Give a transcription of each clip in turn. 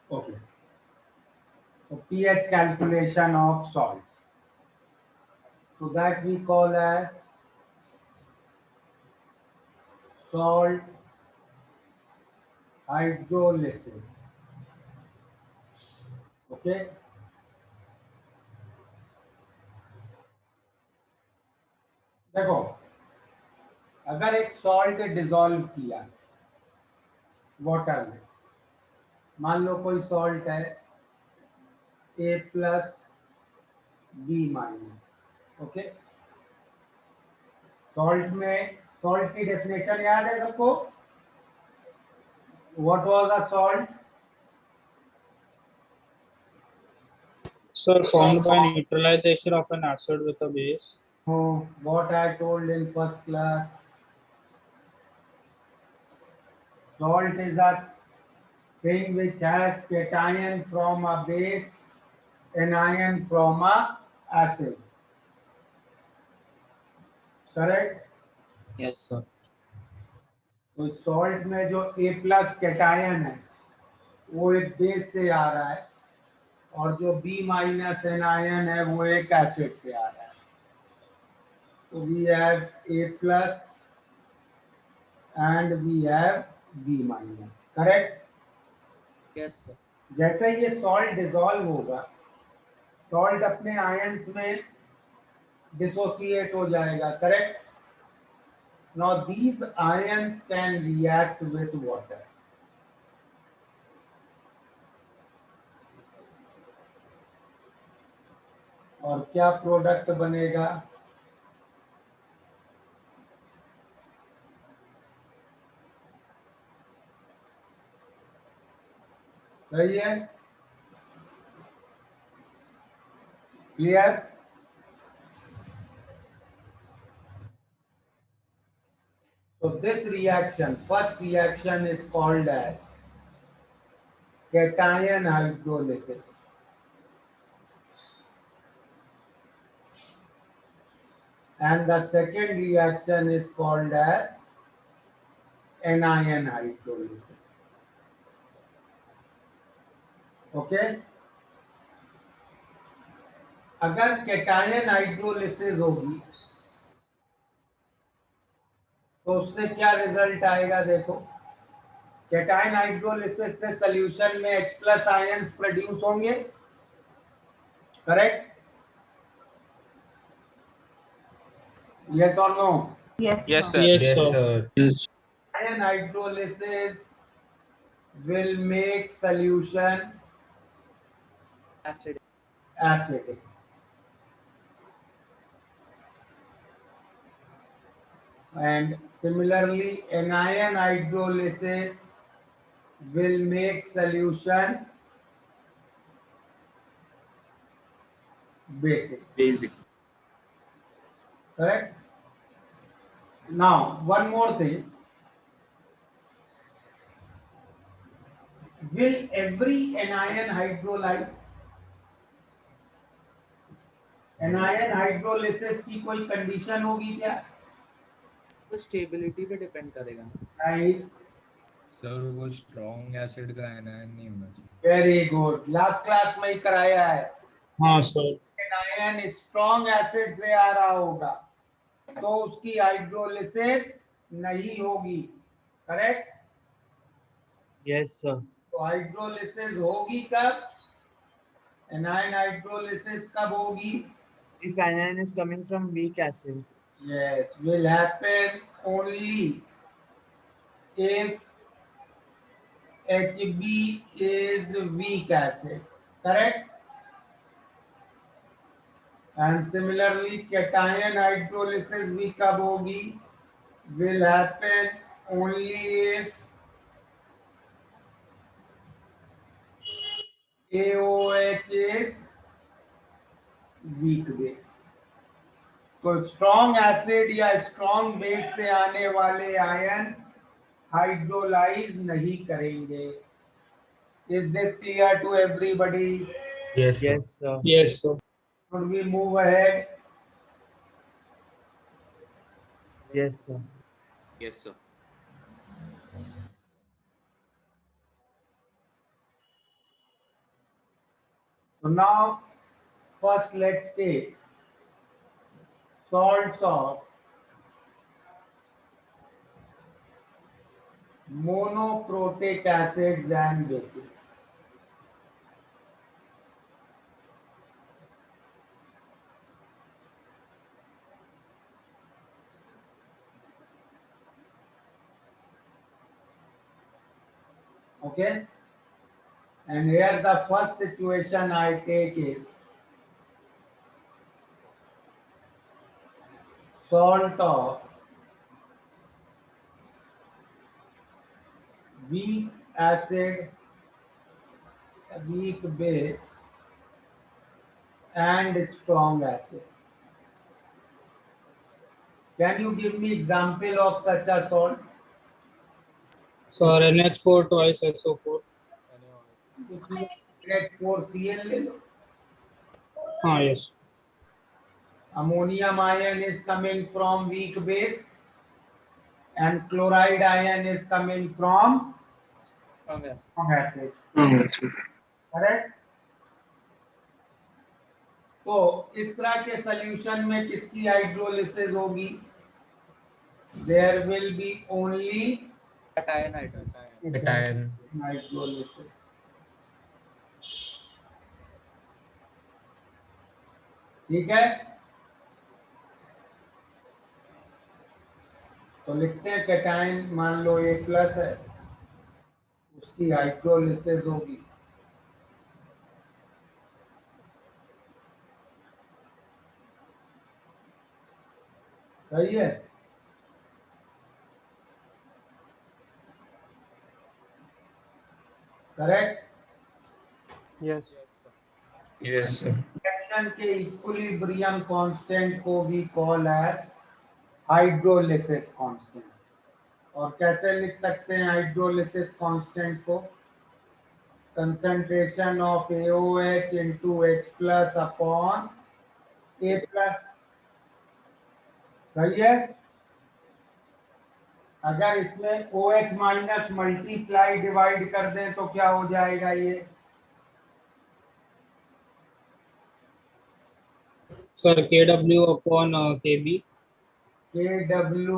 Okay. So pH calculation of salts. So that we call as salt hydrolysis. Okay. देखो, अगर एक salt dissolve किया water में, मान लो कोई सॉल्ट है A+ B-, ओके। सॉल्ट में, सॉल्ट की डेफिनेशन याद है सबको? What was the salt? Sir, formed by neutralization of an acid with a base. What I told in first class, salt is a thing which has cation from a base, anion from a acid. Correct? Yes, sir. तो salt में जो A+ cation है वो एक base से आ रहा है, और जो B- एनायन है वो एक एसिड से आ रहा है। तो we have A+ and we have B-, correct? Yes, sir. जैसे ही ये सॉल्ट डिसॉल्व होगा, सॉल्ट अपने आयंस में डिसोसिएट हो जाएगा, correct? Now these ions can react with water. और क्या प्रोडक्ट बनेगा? सही है? Clear? So this reaction, first reaction is called as cation hydrolysis. And the second reaction is called as anion hydrolysis. Okay? अगर cation hydrolysis होगी तो उससे क्या रिजल्ट आएगा? देखो, कैटायन हाइड्रोलिसिस से सॉल्यूशन में H+ आयंस प्रोड्यूस होंगे, करेक्ट? यस और no? Yes, Yes, sir. sir. Yes, Yes, sir. sir. Yes. Ion hydrolysis will make solution Acid. acidic. And similarly, anion hydrolysis will make solution basic. Basic. Correct? Now, one more thing. Will every anion hydrolyze? Anion hydrolysis की कोई condition होगी क्या? तो stability पे depend करेगा। नहीं। Sir वो strong acid का एनायन नहीं होना चाहिए। वेरी गुड, लास्ट क्लास में ही कराया है। हाँ सर। एनायन स्ट्रॉन्ग एसिड से आ रहा होगा तो उसकी हाइड्रोलिसिस नहीं होगी, करेक्ट? Yes sir. तो हाइड्रोलिसिस होगी कब? एनायन हाइड्रोलिसिस कब होगी? If anion is coming from weak acid. Yes, will happen only if Hb is weak acid, correct? And similarly cation hydrolysis भी कब होगी? Will happen only if AOH is weak base. तो strong acid या strong base से आने वाले ions hydrolyse नहीं करेंगे। Is this clear to everybody? Yes, sir. Yes sir. Yes, sir. Should we move ahead? Yes sir. Yes, sir. So now first let's take salts of monoprotic acids and bases. Okay, and here the first situation I take is salt of weak acid, weak base and strong acid. Can you give me example of such a salt? Sir, NH4 twice SO4. उसमें NH4Cl ले लो. Yes. Ammonium ion is coming from weak base and chloride ion is coming from strong acid. Correct? तो इस तरह के solution में किसकी hydrolysis होगी? There will be only cation. Hydrolysis. ठीक है, तो लिखते हैं कैटायन मान लो A+ है, उसकी हाइड्रोलिसिस होगी. सही है. Correct. Yes. Yes, sir. Reaction के इक्विलिब्रियम कांस्टेंट को भी कॉल एज हाइड्रोलिसिस कांस्टेंट. और कैसे लिख सकते हैं हाइड्रोलिसिस कांस्टेंट को? Concentration of AOH into H+ upon A+. सही है. अगर इसमें OH माइनस मल्टीप्लाई डिवाइड कर दें तो क्या हो जाएगा? ये Sir, KW upon KB. KW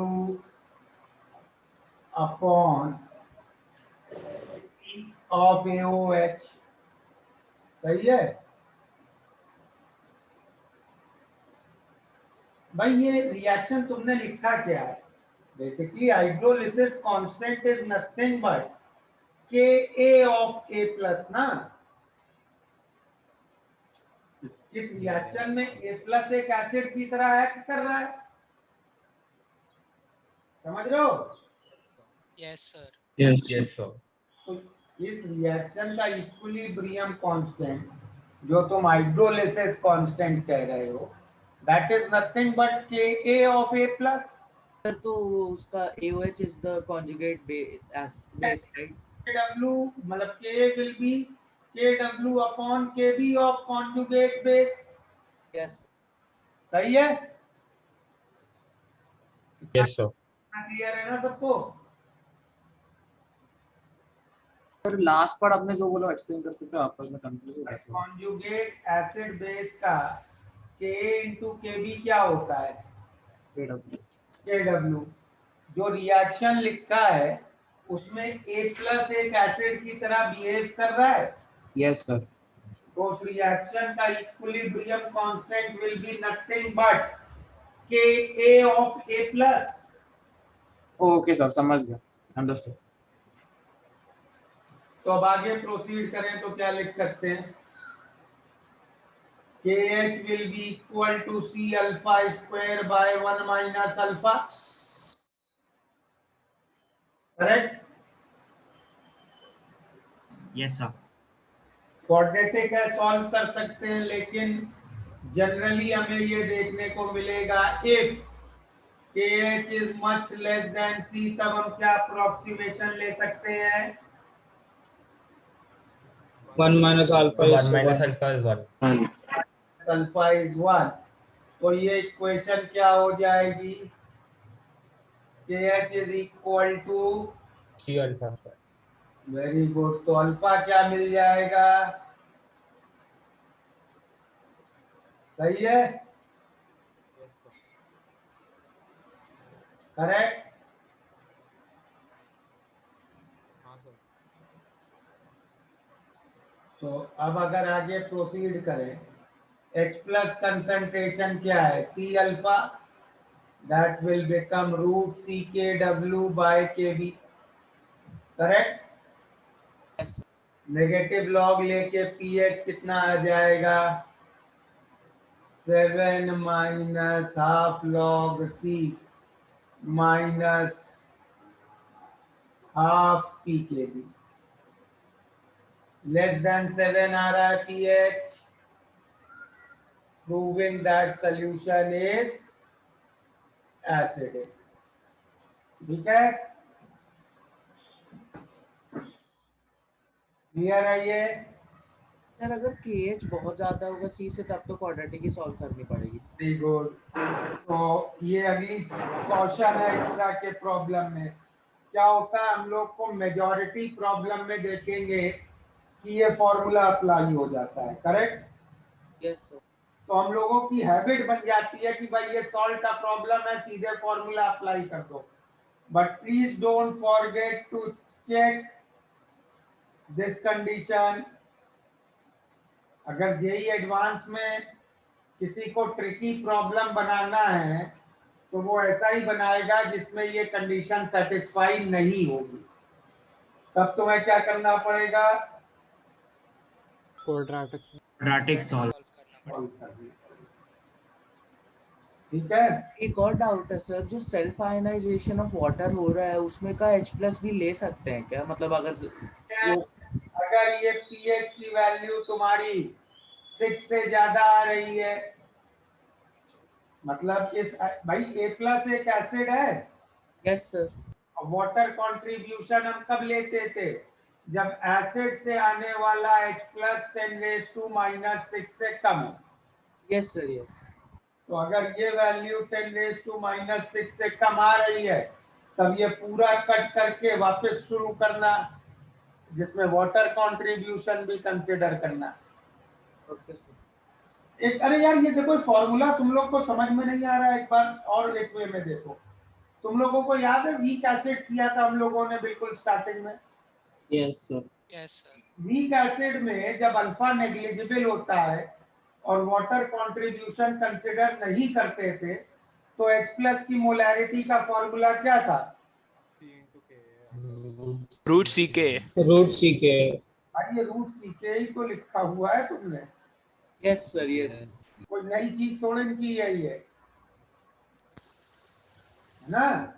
upon of AOH. सही है भाई. ये रिएक्शन तुमने लिखा क्या है? Basically hydrolysis constant is nothing but Ka of A+ ना. इस रिएक्शन में A+ एक एसिड की तरह एक्ट कर रहा है. समझ रहे हो? Yes, sir. Yes, sir. तो इस रिएक्शन का इक्विलिब्रियम कांस्टेंट जो तुम हाइड्रोलिसिस कांस्टेंट कह रहे हो, that is nothing but Ka of A+. Sir, तो उसका AOH is the conjugate base, right? Kw मतलब K will be Kw upon Kb of conjugate base. Yes. सही है. Yes, sir. क्लियर है ना सबको? सर लास्ट पार्ट आपने जो बोला एक्सप्लेन कर सकते हो आप? मैं कंफ्यूज हो गया थोड़ा. कॉन्जुगेट एसिड बेस का Ka into Kb क्या होता है? Kw. जो रिएक्शन लिखा है उसमें A+ एक एसिड की तरह बिहेव कर रहा है. Yes sir. तो उस रिएक्शन का equilibrium constant will be nothing but Ka of A+. Okay sir, समझ गया. अंडरस्टूड. तो अब आगे प्रोसीड करें तो क्या लिख सकते हैं? KH will be equal to C alpha square by 1 minus alpha. Correct? Yes sir. Quadratic है, सॉल्व कर सकते हैं, लेकिन जनरली हमें ये देखने को मिलेगा if KH is much less than C, तब हम क्या अप्रोक्सीमेशन ले सकते हैं? 1 minus alpha is 1 minus 1. alpha is 1. Alpha is 1. तो ये इक्वेशन क्या हो जाएगी? KH is equal to C alpha. Very good. तो अल्फा क्या मिल जाएगा? सही है, करेक्ट। तो अब अगर आगे प्रोसीड करें, H प्लस कंसंट्रेशन क्या है, C alpha, that will become root C K W by K B, correct. Yes, sir. Negative log लेके पीएच कितना आ जाएगा, 7 minus half log C minus half p K B, less than 7 आ रहा है pH, proving that solution is acidic. ठीक है, clear है ये। सर अगर KH बहुत ज्यादा होगा C से तब तो क्वाड्रेटिक ही सॉल्व करनी पड़ेगी। Very good. तो ये अगली क्वेश्चन है इस तरह के प्रॉब्लम में। क्या होता है, हम लोग को मेजॉरिटी प्रॉब्लम में देखेंगे कि ये फॉर्मूला अप्लाई हो जाता है, करेक्ट। Yes sir. तो हम लोगों की हैबिट बन जाती है कि भाई ये सॉल्व का प्रॉब्लम है, सीधे फॉर्मूला अप्लाई कर दो। But please don't forget to check this condition. अगर जेई एडवांस में किसी को ट्रिकी प्रॉब्लम बनाना है तो वो ऐसा ही बनाएगा जिसमें ये कंडीशन सेटिस्फाई नहीं होगी। तब तुम्हें क्या करना पड़ेगा, क्वाड्रेटिक सॉल्व करना पड़ेगा। सॉल्व करनी पड़ेगी। ठीक है, एक और डाउट है सर, जो सेल्फ आयनाइजेशन ऑफ वाटर हो रहा है उसमें का H प्लस भी ले सकते हैं क्या, मतलब अगर वो अगर ये पीएच की वैल्यू तुम्हारी 6 से ज्यादा आ रही है, मतलब इस भाई ए प्लस एक एसिड है, यस सर। वाटर कंट्रीब्यूशन हम कब लेते थे, जब एसिड से आने वाला H प्लस 10⁻⁻6 से कम हो। Yes sir yes. तो अगर ये वैल्यू 10⁻⁻6 से कम आ रही है तब ये पूरा कट करके वापस शुरू करना, जिसमें वाटर कंट्रीब्यूशन भी कंसिडर करना। Okay sir. एक अरे यार ये देखो फॉर्मूला तुम लोग को समझ में नहीं आ रहा है, एक बार और एक वे में देखो। तुम लोगों को याद है वीक एसिड किया था हम लोगों ने बिल्कुल स्टार्टिंग में। Yes sir. Yes sir. Weak acid में जब अल्फा नेग्लिजिबल होता है और वाटर कंट्रीब्यूशन कंसिडर नहीं करते थे तो H प्लस की मोलैरिटी का फॉर्मूला क्या था, रूट सी के। रूट सी के। भाई ये रूट सी के ही तो लिखा हुआ है तुमने, यस सर यस। कोई नई चीज थोड़ी की है ये, है ना।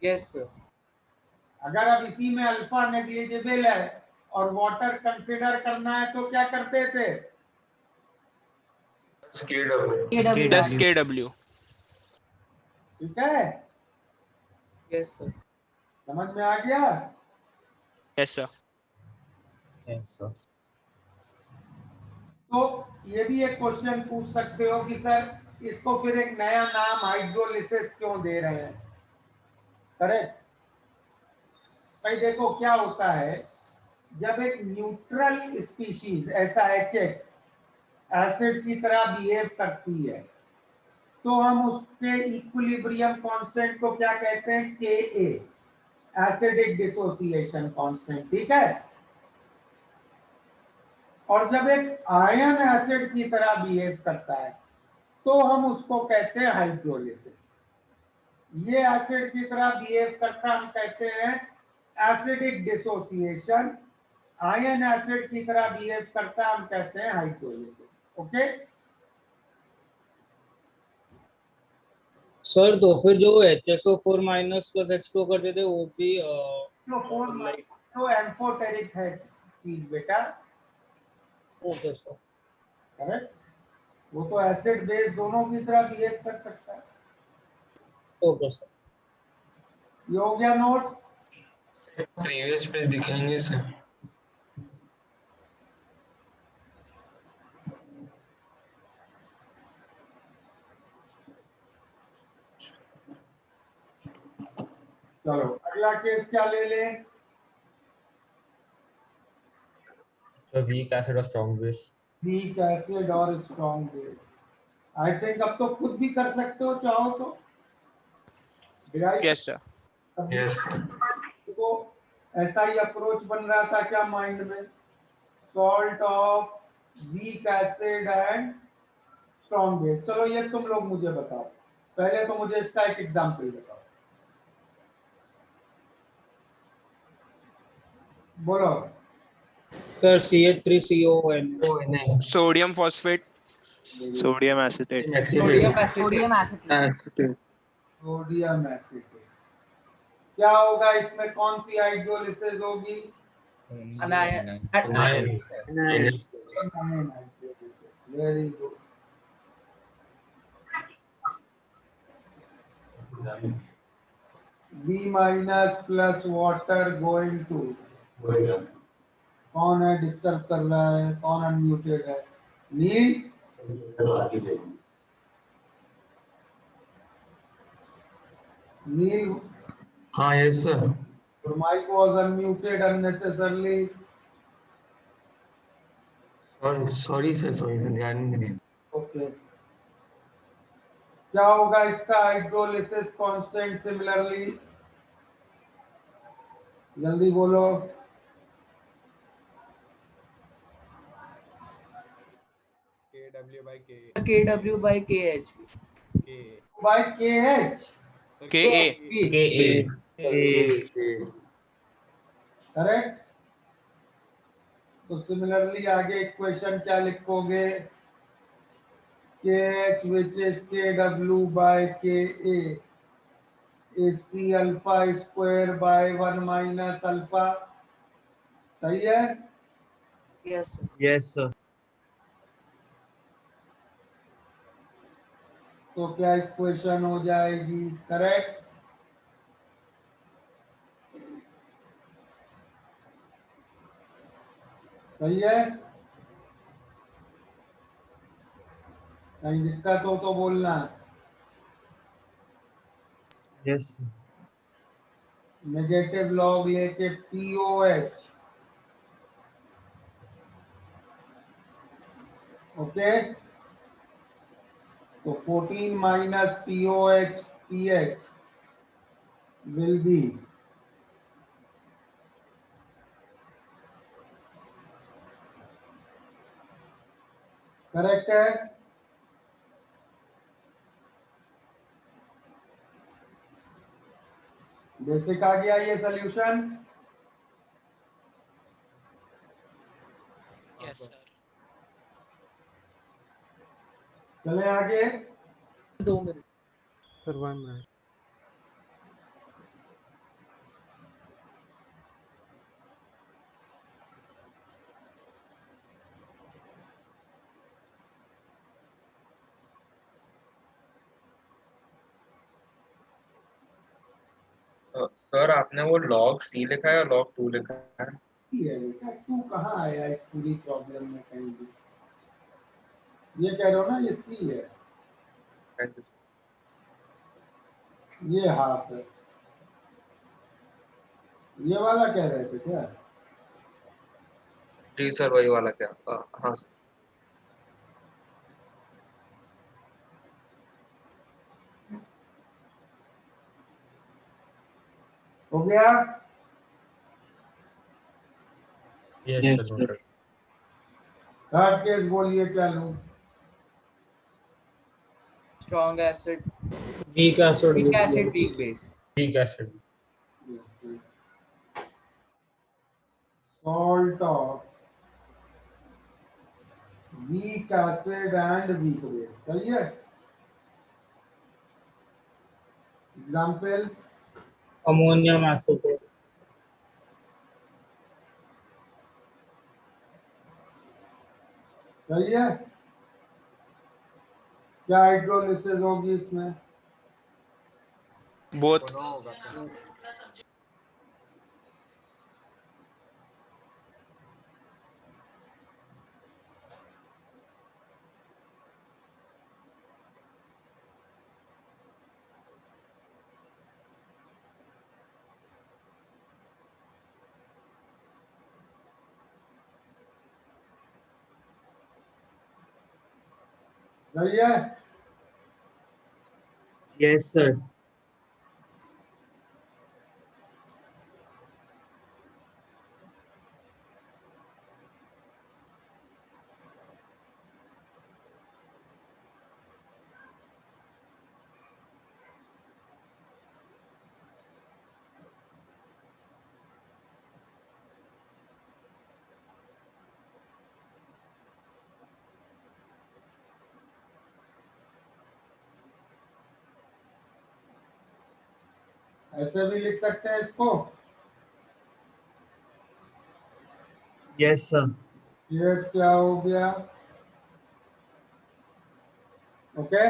Yes sir. अगर अब इसी में अल्फा नेग्लिजिबल है और वाटर कंसिडर करना है तो क्या करते थे, प्लस के डब्ल्यू। ठीक है, यस सर। समझ में आ गया। Yes sir. Yes sir. तो ये भी एक क्वेश्चन पूछ सकते हो कि सर इसको फिर एक नया नाम हाइड्रोलिसिस क्यों दे रहे हैं, करेक्ट। भाई देखो क्या होता है, जब एक न्यूट्रल स्पीशीज ऐसा HX एसिड की तरह बिहेव करती है तो हम उसके इक्विलिब्रियम कांस्टेंट को क्या कहते हैं, Ka, एसिडिक डिसोसिएशन कांस्टेंट, ठीक है। और जब एक आयन एसिड की तरह बिहेव करता है तो हम उसको कहते हैं हाइड्रोलिसिस। ये एसिड की तरह बिहेव करता हम कहते हैं एसिडिक डिसोसिएशन, आयन एसिड की तरह बिहेव करता हम कहते हैं हाइड्रोलिसिस। ओके, सर तो फिर जो HSO4 माइनस प्लस H2 करते थे वो भी जो फोर लाइक तो एम्फोटेरिक है चीज बेटा, ओके सर। करेक्ट। वो तो एसिड बेस दोनों की तरह बिहेव कर सकता है। Okay sir. ये हो गया नोट। प्रीवियस पेज दिखाएंगे सर। चलो अगला केस क्या ले लें, वीक एसिड और स्ट्रॉन्ग बेस। वीक एसिड और स्ट्रॉन्ग बेस। आई थिंक अब तो खुद भी कर सकते हो चाहो तो। Yes, sir. तो ऐसा ही अप्रोच बन रहा था क्या माइंड में, salt of weak acid and strong base. चलो ये तुम लोग मुझे बताओ, पहले तो मुझे इसका एक एग्जांपल बताओ, बोलो। Sir, CH3CON. Sodium phosphate. Sodium acetate. Sodium acetate. Sodium acetate. क्या होगा इसमें, कौन सी हाइड्रोलिसिस होगी? Very good. B minus plus water going to, कौन है डिस्टर्ब कर रहा है, कौन अनम्यूटेड है? नील। नील, हाँ yes sir. your mic was unmuted unnecessarily. Sorry sir ध्यान नहीं दिया। Okay. क्या होगा इसका हाइड्रोलिसिस कांस्टेंट सिमिलरली? जल्दी बोलो। KW by KH। By KH, Ka. Correct. तो सिमिलरली आगे इक्वेशन क्या लिखोगे? KH which is KW by KA is C alpha square by 1 minus alpha। सही है? Yes yes sir. तो क्या इक्वेशन हो जाएगी करेक्ट? सही है? कहीं दिक्कत हो तो बोलना। यस नेगेटिव लॉग लेके POH, ओके। तो 14 minus POH PH will be, correct है? बेसिक आ गया ये सॉल्यूशन। Yes, sir. चले आगे। 2 मिनट। Sir, 1 minute. सर आपने वो log C लिखा है या log 2 लिखा है? ये बेटा तू कहाँ आया इस पूरी प्रॉब्लम में कहीं भी? ये कह रहे हो ना ये C है, ये हाफ है, ये वाला कह रहे थे क्या? जी सर वही वाला क्या? हाँ सर। हो गया? Yes sir. थर्ड केस बोलिए क्या लूं? Strong acid, Weak acid. Week acid, weak base. ठीक है sir. Salt of weak acid and weak base, सही है? Example, Ammonium acetate. सही है? क्या हाइड्रोलिसिस होगी इसमें? Both. सही है? Yes, sir. ऐसे भी लिख सकते हैं इसको। Yes, sir. पीएच क्या हो गया? Okay,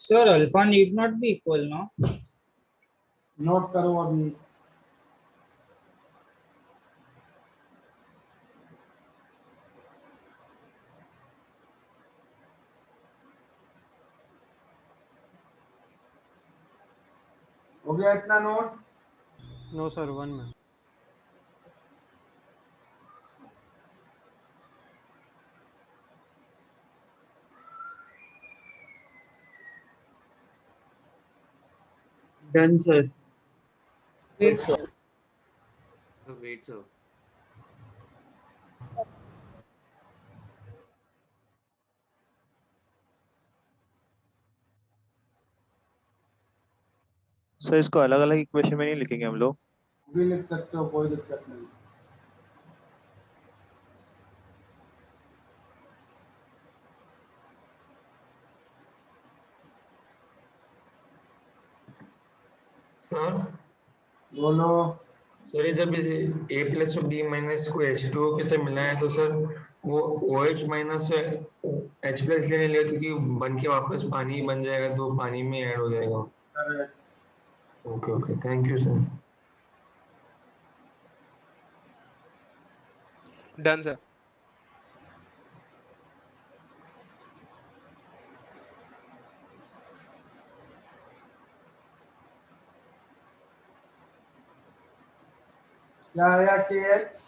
Sir, alpha need not be equal, no? Note करो अभी। हो गया इतना नोट? No, sir. One में. Done, sir. Wait sir, wait sir. Sir इसको अलग अलग इक्वेशन में नहीं लिखेंगे हम लोग? भी लिख सकते हो, कोई दिक्कत नहीं। सर बोलो। सर ये जब इसे ए प्लस और बी माइनस को H2O के साथ मिलाया तो सर वो OH माइनस H प्लस लेने लिया क्योंकि बन के वापस पानी बन जाएगा तो पानी में ऐड हो जाएगा। Correct. Okay okay, thank you sir. Done, sir. क्या आया? KH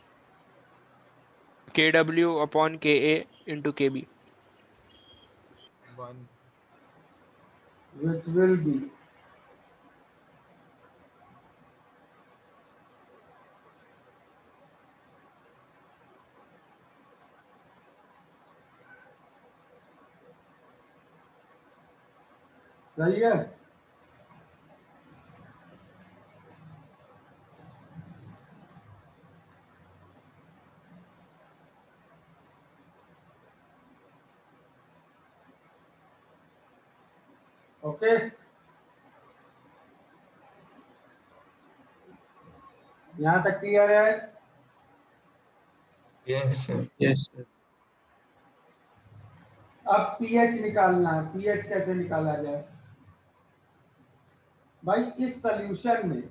KW upon KA into KB. which will be सही है। ओके, यहाँ तक क्लियर है? Yes sir. Yes, sir. अब पीएच निकालना है। पीएच कैसे निकाला जाए भाई? इस सॉल्यूशन में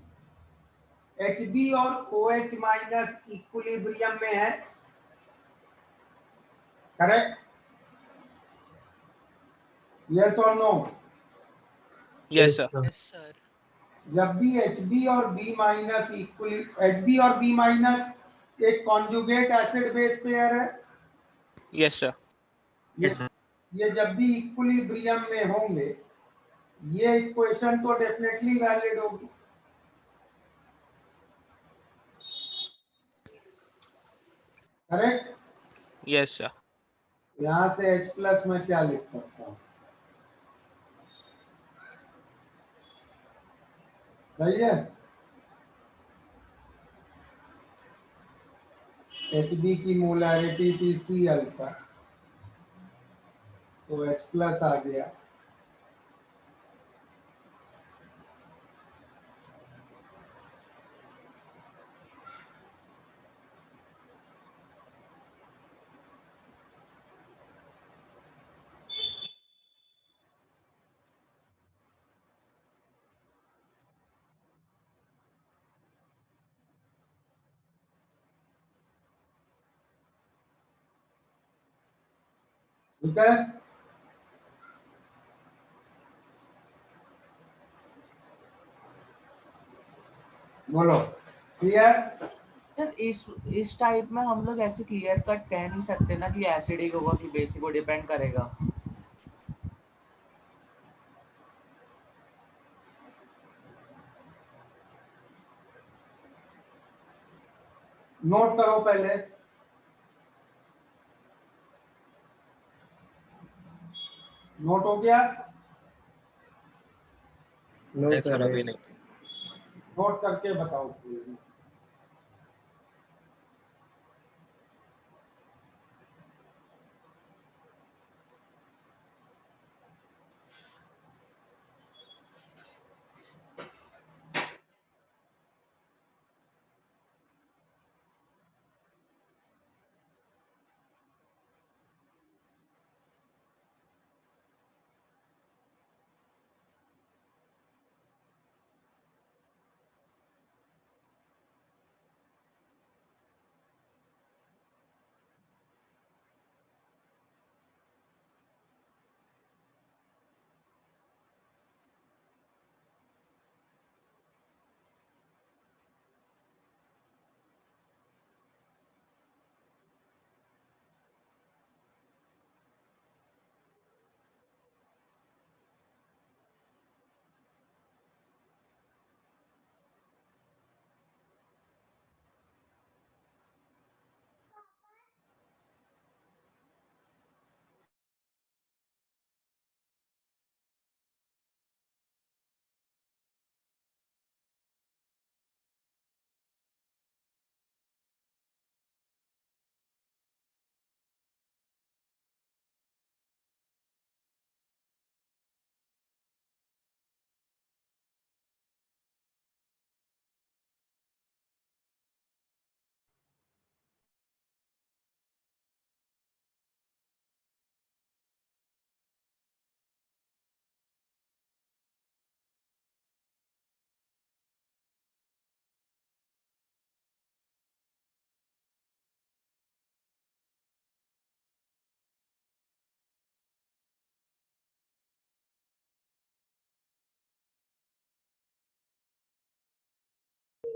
HB और OH माइनस इक्विलिब्रियम में है, करेक्ट? यस और no? Yes, sir. sir. Yes, sir. जब भी HB और B माइनस HB और B माइनस एक कॉन्जुगेट एसिड बेस पेयर है। Yes, sir. Yes sir. ये जब भी इक्विलिब्रियम में होंगे, ये इक्वेशन तो डेफिनेटली वैलिड होगी। करेक्ट? Yes, sir. यहां से H प्लस में क्या लिख सकता हूं? सही है। HB की मोलैरिटी थी C अल्फा, तो H प्लस आ गया। ठीक है, बोलो। क्लियर? सर इस टाइप में हम लोग ऐसे क्लियर कट कह नहीं सकते ना कि एसिडिक होगा कि बेसिक को डिपेंड करेगा। नोट करो पहले। नोट हो गया? नो नहीं सर सर अभी नहीं। नोट करके बताओ प्लीज।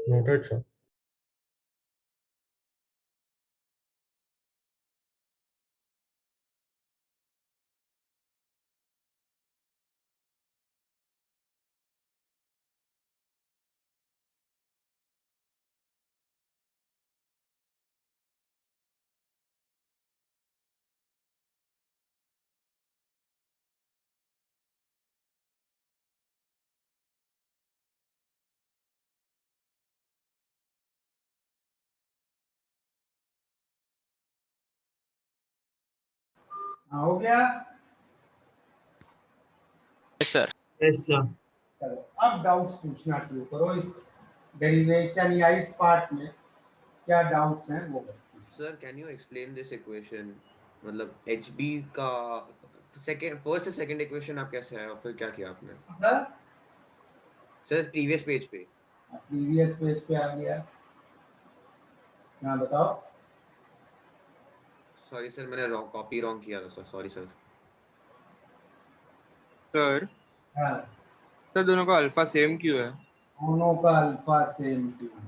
Noted, sir. हाँ, हो गया? Yes sir. Yes, sir. चलो अब डाउट्स पूछना शुरू करो इस डेरिवेशन या इस पार्ट में। क्या डाउट्स हैं वो बताओ। Sir can you explain this equation, मतलब एच बी का सेकंड फर्स्ट से सेकंड इक्वेशन आप कैसे आया और फिर क्या किया आपने सर प्रीवियस पेज पे? प्रीवियस पेज पे आ गया। हाँ बताओ। सॉरी सर मैंने कॉपी रॉन्ग किया था सर, सॉरी सर। सर हाँ सर दोनों का अल्फा सेम क्यों है? दोनों का अल्फा सेम क्यों है?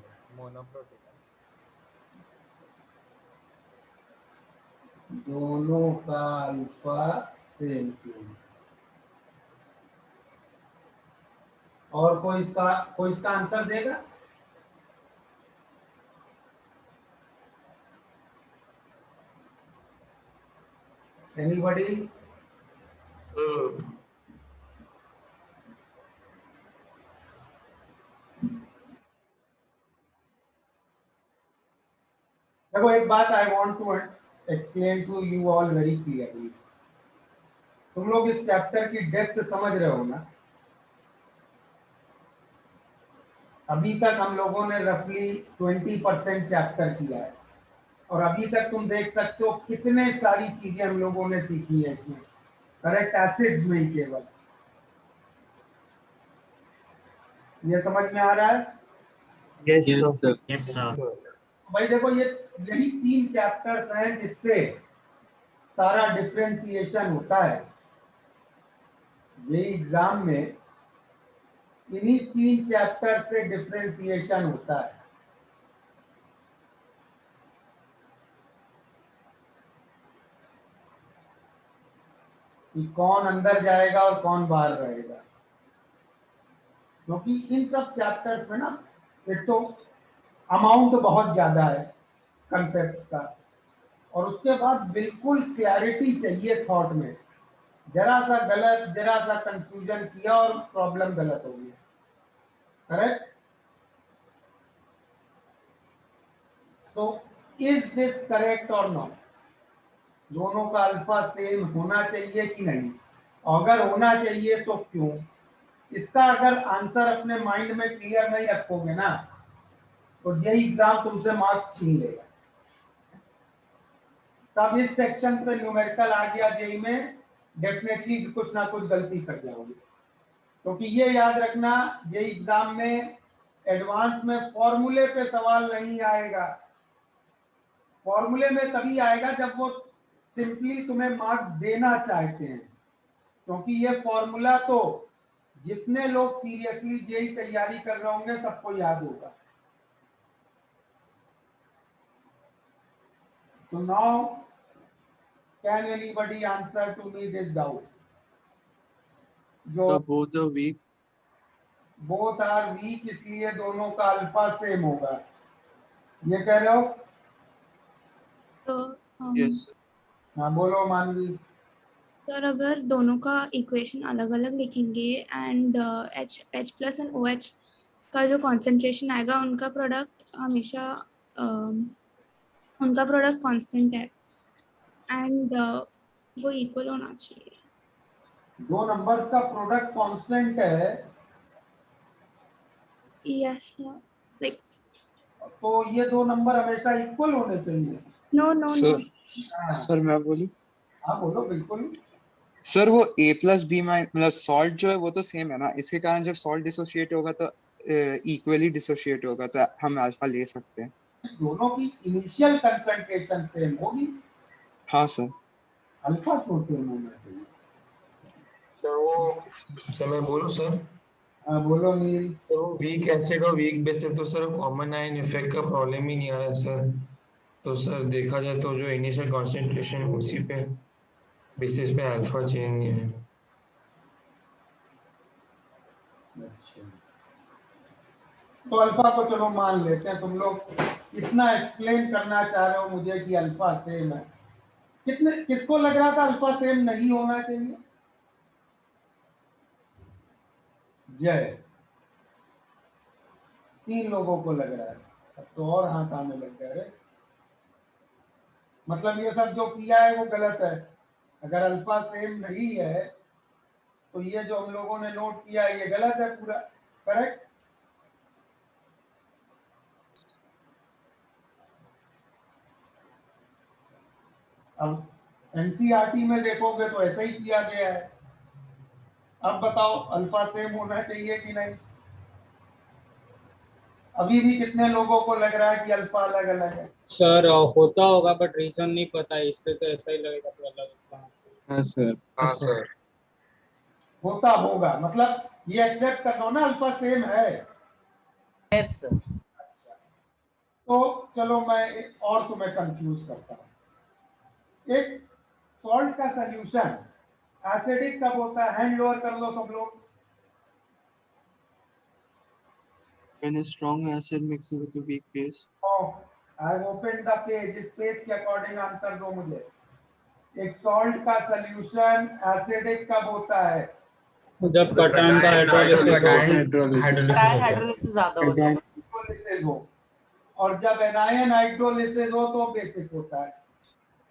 दोनों का अल्फा सेम क्यों है? और कोई इसका आंसर देगा? एनीबॉडी? देखो एक बात I want to explain to you all very clearly. तुम लोग इस चैप्टर की डेप्थ समझ रहे हो ना? अभी तक हम लोगों ने रफली 20% चैप्टर किया है और अभी तक तुम देख सकते हो कितने सारी चीजें हम लोगों ने सीखी है इसमें, करेक्ट एसिड्स में ही केवल। ये समझ में आ रहा है? Yes, sir. Yes sir. भाई देखो ये यही 3 चैप्टर्स हैं जिससे सारा डिफरेंशिएशन होता है। ये एग्जाम में इन्हीं 3 चैप्टर से डिफरेंशिएशन होता है। कि कौन अंदर जाएगा और कौन बाहर रहेगा, क्योंकि इन सब चैप्टर्स में ना एक तो अमाउंट बहुत ज्यादा है कंसेप्ट का, और उसके बाद बिल्कुल क्लैरिटी चाहिए थॉट में। जरा सा गलत, जरा सा कंफ्यूजन किया और प्रॉब्लम गलत हो गया, करेक्ट? तो इज दिस करेक्ट और नॉट? दोनों का अल्फा सेम होना चाहिए कि नहीं? अगर होना चाहिए तो क्यों? इसका अगर आंसर अपने माइंड में क्लियर नहीं रखोगे ना, तो यही एग्जाम तुमसे मार्क्स छीन लेगा। तब इस सेक्शन पे न्यूमेरिकल आ गया जेई में, डेफिनेटली कुछ ना कुछ गलती कर जाओगे। क्योंकि ये याद रखना, ये एग्जाम में एडवांस में फॉर्मूले पे सवाल नहीं आएगा। फॉर्मूले में तभी आएगा जब वो सिंपली तुम्हें मार्क्स देना चाहते हैं, क्योंकि ये फॉर्मूला तो जितने लोग सीरियसली जेई तैयारी कर रहे होंगे सबको याद होगा। तो now can anybody answer to me this doubt? जो both are weak. Both are weak, इसलिए दोनों का अल्फा सेम होगा, ये कह रहे हो? तो यस हाँ बोलो मानवी। सर अगर दोनों का इक्वेशन अलग अलग लिखेंगे and H plus and OH का जो कॉन्सेंट्रेशन आएगा उनका प्रोडक्ट हमेशा उनका प्रोडक्ट कांस्टेंट है एंड वो इक्वल होना चाहिए। दो नंबर्स का प्रोडक्ट कांस्टेंट है, यस सर, लाइक तो ये दो नंबर हमेशा इक्वल होने चाहिए। No no no. सर मैं बोलूं? हाँ बोलो, बिल्कुल। सर वो A प्लस बी मतलब सॉल्ट जो है वो तो सेम है ना, इसके कारण जब सॉल्ट डिसोशिएट होगा तो इक्वली डिसोशिएट होगा, तो हम अल्फा ले सकते हैं। दोनों की इनिशियल कंसंट्रेशन सेम होगी, हाँ सर। अल्फा तो सेम होना चाहिए। सर वो सर मैं बोलूं सर? हाँ बोलो नील। तो वीक एसिड और वीक बेस से तो सर कॉमन आयन इफेक्ट का प्रॉब्लम ही नहीं आ रहा है सर। तो सर देखा जाए तो जो इनिशियल कॉन्सेंट्रेशन उसी पे बेसिस पे अल्फा चेंज नहीं है। अच्छा, तो अल्फा को चलो मान लेते हैं। तुम लोग इतना एक्सप्लेन करना चाह रहे हो मुझे कि अल्फा सेम है, किसको लग रहा था अल्फा सेम नहीं होना चाहिए? जय, 3 लोगों को लग रहा है, अब तो और हाथ आने लग गए रे। मतलब ये सब जो किया है वो गलत है। अगर अल्फा सेम नहीं है तो ये जो हम लोगों ने नोट किया है ये गलत है पूरा, करेक्ट? अब एनसीईआरटी में देखोगे तो ऐसा ही किया गया है। अब बताओ अल्फा सेम होना चाहिए कि नहीं? अभी भी कितने लोगों को लग रहा है कि अल्फा अलग अलग है? सर होता होगा बट रीजन नहीं पता है, इससे तो ऐसा ही लगेगा तो अलग होगा। हाँ सर। हाँ सर। होता होगा, मतलब ये एक्सेप्ट कर लो ना अल्फा सेम है। Yes sir. अच्छा, तो चलो मैं एक और तुम्हें कंफ्यूज करता हूँ। एक सॉल्ट का सॉल्यूशन एसिडिक कब होता है? हैंड लोअर कर लो सब लोग। When a strong acid mixes with a weak base. I have opened the page, इस पेज के अकॉर्डिंग आंसर दो मुझे। एक सॉल्ट का सॉल्यूशन एसिडिक कब होता है? जब कटायन का हाइड्रोलिसिस हाइड्रोलिसिस ज्यादा होता है। हाइड्रोलिसिस हो, और जब एनायन हाइड्रोलिसिस हो तो बेसिक होता है,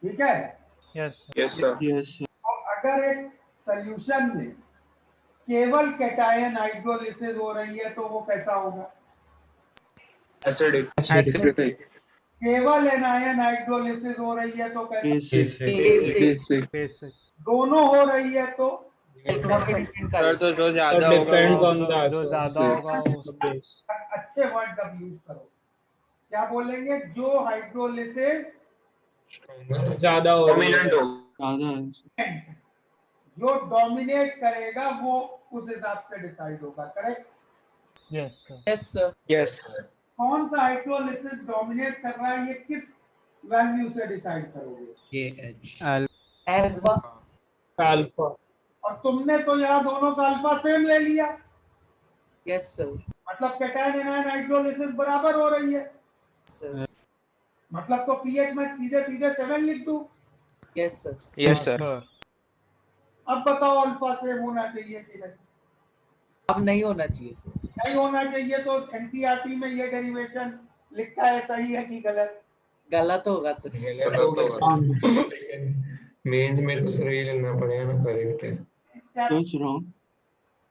ठीक है? Yes yes sir. यस तो अगर एक सॉल्यूशन में केवल कैटायन हाइड्रोलिसिस हो रही है तो वो कैसा होगा? एसिडिक। केवल एनायन हाइड्रोलिसिस हो रही है तो कैसा? बेसिक। दोनों हो रही है तो सर तो जो ज्यादा डिपेंड्स होगा ऑन द जो ज्यादा होगा वो बेस। अच्छे वर्ड अब यूज करो। क्या बोलेंगे? जो हाइड्रोलिसिस ज्यादा हो रही है, ज्यादा जो डोमिनेट करेगा वो उस हिसाब से डिसाइड होगा, correct? Yes sir. Yes sir. Yes. कौन सा हाइड्रोलिसिस डोमिनेट कर रहा है ये किस वैल्यू से डिसाइड करोगे? KH। Alpha alpha. और तुमने तो यहाँ दोनों का अल्फा सेम ले लिया, यस सर। मतलब कैटायन एनायन हाइड्रोलिसिस बराबर हो रही है, सर मतलब तो पीएच में सीधे सीधे 7 लिख दूं। Yes sir. Yes, sir. अब बताओ अल्फा सेम होना चाहिए कि नहीं? अब नहीं होना चाहिए सर। नहीं होना चाहिए, तो एनसीईआरटी में ये डेरिवेशन लिखा है, सही है कि गलत? गलत होगा सर। मेंस में तो सर ये लेना पड़ेगा ना, करेक्ट है। So it's wrong.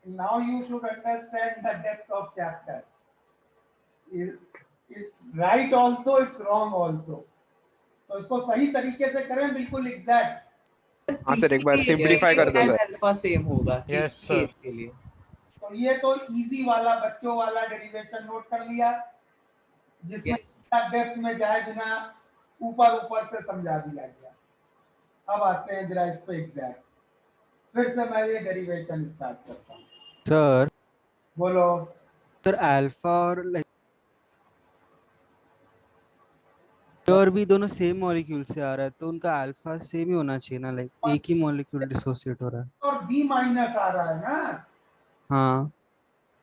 Now you should understand the depth of chapter. It's right also, it's wrong also. तो इसको सही तरीके से करें, बिल्कुल एग्जैक्ट। हाँ सर, एक बार सिंपलीफाई कर दो सर। अल्फा सेम होगा Yes, इस sir. केस के लिए। तो ये तो इजी वाला बच्चों वाला डेरिवेशन नोट कर लिया, जिसमें डेप्थ में जाए बिना ऊपर ऊपर से समझा दिया गया। अब आते हैं जरा इस पे एग्जैक्ट, फिर से मैं ये डेरिवेशन स्टार्ट करता हूँ। सर बोलो सर, अल्फा और भी दोनों सेम मॉलिक्यूल से आ रहा है, तो उनका अल्फा सेम ही होना चाहिए ना, लाइक एक ही मॉलिक्यूल डिसोसिएट हो रहा है। और बी माइनस आ रहा है ना, हाँ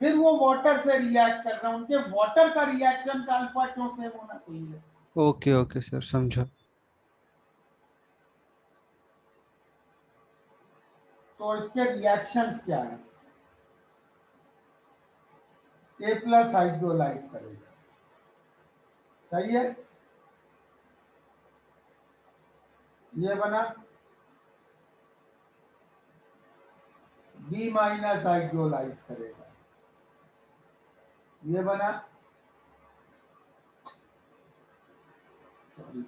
फिर वो वाटर से रिएक्ट कर रहा है, उनके वाटर का रिएक्शन का अल्फा क्यों सेम होना चाहिए? ओके ओके सर, समझा। तो इसके रिएक्शंस क्या है? ए प्लस हाइड्रोलाइज करेगा, सही है, ये बना। बी माइनस हाइड्रोलाइज करेगा, ये बना। Sorry,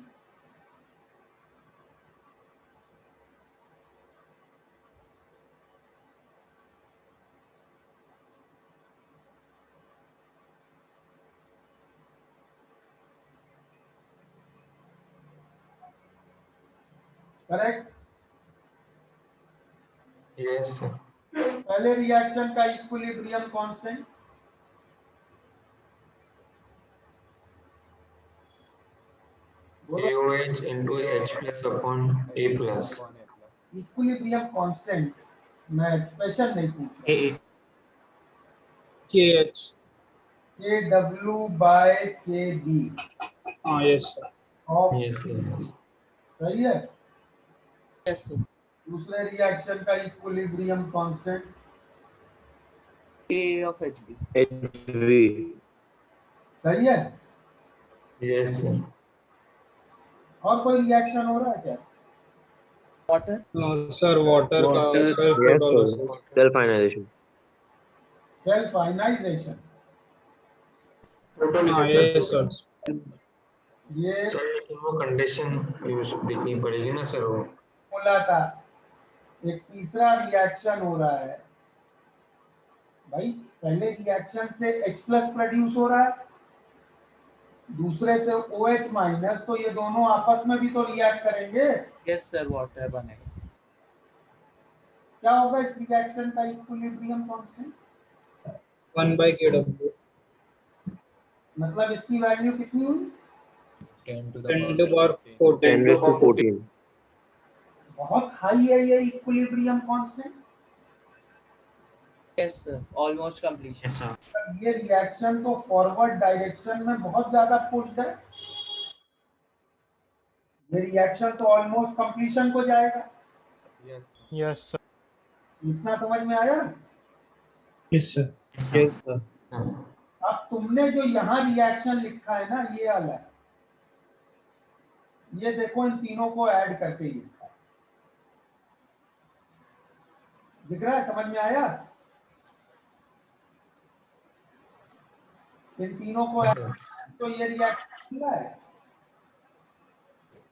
correct. Yes sir. पहले रिएक्शन का equilibrium constant AOH into H plus upon A plus. Equilibrium constant, मैं एक्सप्रेशन नहीं पूछ रहा। KH। KW by KB। हाँ यस सर। Yes sir. सही है। Yes sir. दूसरे रिएक्शन का equilibrium constant A of HB। सही है। Yes sir. और कोई रिएक्शन हो रहा है क्या? वाटर सर, वाटर का सेल्फ आयनाइजेशन। सेल्फ आयनाइजेशन, हाँ यस सर। ये सर वो कंडीशन देखनी पड़ेगी ना सर। वो बोला था। एक तीसरा रिएक्शन हो रहा है भाई, पहले रिएक्शन से H प्लस प्रोड्यूस हो रहा है, दूसरे से OH माइनस, तो ये दोनों आपस में भी तो रिएक्ट करेंगे। यस सर, वाटर बनेगा। क्या होगा इस रिएक्शन का इक्विलिब्रियम कांस्टेंट? 1/KW। मतलब इसकी वैल्यू कितनी हुई? 10 to the power 14। बहुत हाई है ये equilibrium constant. Yes sir, almost completion. Yes sir. ये रिएक्शन तो फॉरवर्ड डायरेक्शन में बहुत ज्यादा पुश्ड है, ये रिएक्शन तो ऑलमोस्ट कंप्लीशन को जाएगा। Yes sir. इतना समझ में आया? Yes sir. Yes sir. अब तुमने जो यहाँ रिएक्शन लिखा है ना, ये वाला, ये देखो इन तीनों को ऐड करके ही लिखा है, दिख रहा है? समझ में आया? इन तीनों को ऐड, तो ये रिएक्शन रहा है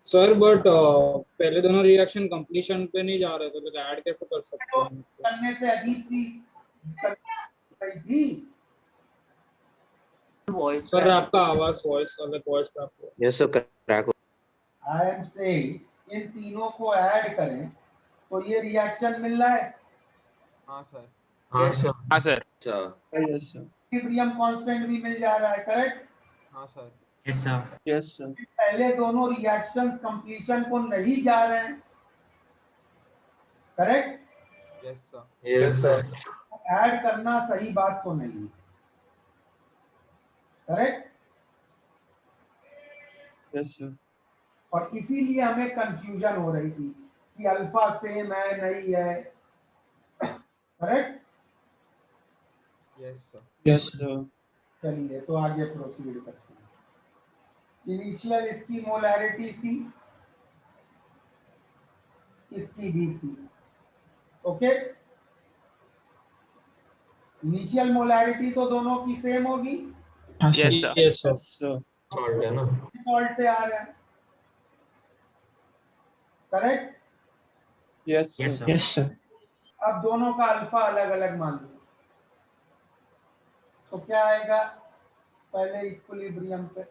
सर, बट पहले दोनों रिएक्शन कंप्लीशन पे नहीं जा रहे थे, तो ऐड कैसे कर सकते हैं? करने से अजीब सी थी। वॉइस सर आपका आवाज वॉइस क्रैक हुआ। Yes sir, crack. I am saying in तीनों को ऐड करें तो ये रिएक्शन मिल रहा है। हाँ सर। हाँ सर। हाँ सर। अच्छा। Yes sir. इक्विलिब्रियम कांस्टेंट भी मिल जा रहा है, करेक्ट? हाँ sir. Yes sir. Yes sir. पहले दोनों रिएक्शंस कंप्लीशन को नहीं जा रहे हैं, करेक्ट? Yes sir. ऐड करना सही बात तो नहीं है, करेक्ट? Yes sir. और इसीलिए हमें कंफ्यूजन हो रही थी कि अल्फा सेम है नहीं है, करेक्ट? Yes sir. चलिए तो आगे प्रोसीड करते हैं। इनिशियल इसकी मोलैरिटी सी, इसकी भी सी, ओके? इनिशियल मोलैरिटी तो दोनों की सेम होगी, यस यस सर। सॉल्ट है ना। डिफॉल्ट से आ रहा है, correct? Yes sir. Yes sir. अब दोनों का अल्फा अलग अलग मान लो, तो क्या आएगा? पहले इक्विलिब्रियम पे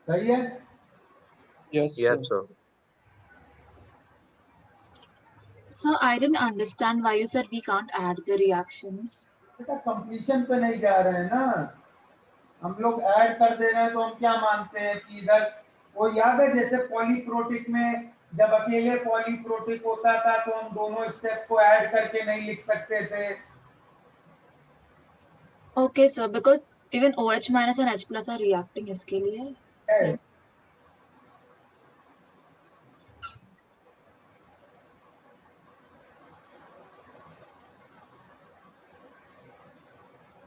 सही है? Yes Yes, sir. sir. So I didn't understand why you said we can't add the reactions. बेटा कंप्लीशन पे नहीं जा रहे हैं ना, हम लोग ऐड कर दे रहे हैं, तो हम क्या मानते हैं कि इधर वो याद है जैसे पॉलीप्रोटिक में जब अकेले पॉलीप्रोटिक होता था तो हम दोनों स्टेप को ऐड करके नहीं लिख सकते थे। Okay, sir, because even OH minus and H plus are reacting इसके लिए। है।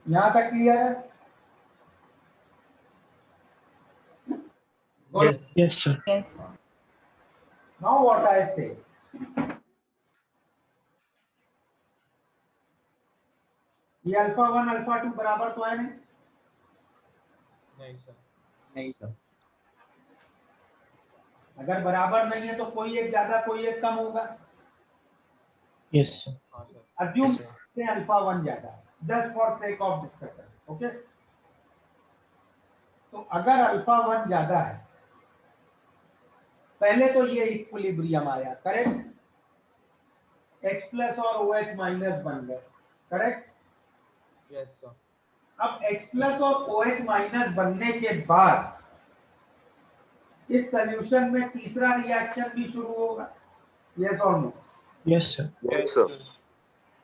यहाँ तक क्लियर है? Yes. Yes, sir. Yes, sir. Now what I say? ये अल्फा 1 अल्फा 2 बराबर तो है नहीं? नहीं सर। अगर बराबर नहीं है तो कोई एक ज्यादा कोई एक कम होगा। Yes, sir. अज्यूम करते हैं अल्फा 1 ज्यादा, just for sake of discussion, okay? तो अगर अल्फा 1 ज्यादा है, पहले तो ये इक्विलिब्रियम आया, करेक्ट? H प्लस और OH माइनस बन गए, करेक्ट? Yes sir. अब H प्लस और OH माइनस बनने के बाद इस सॉल्यूशन में तीसरा रिएक्शन भी शुरू होगा, यस और no? Yes, sir. Yes, sir.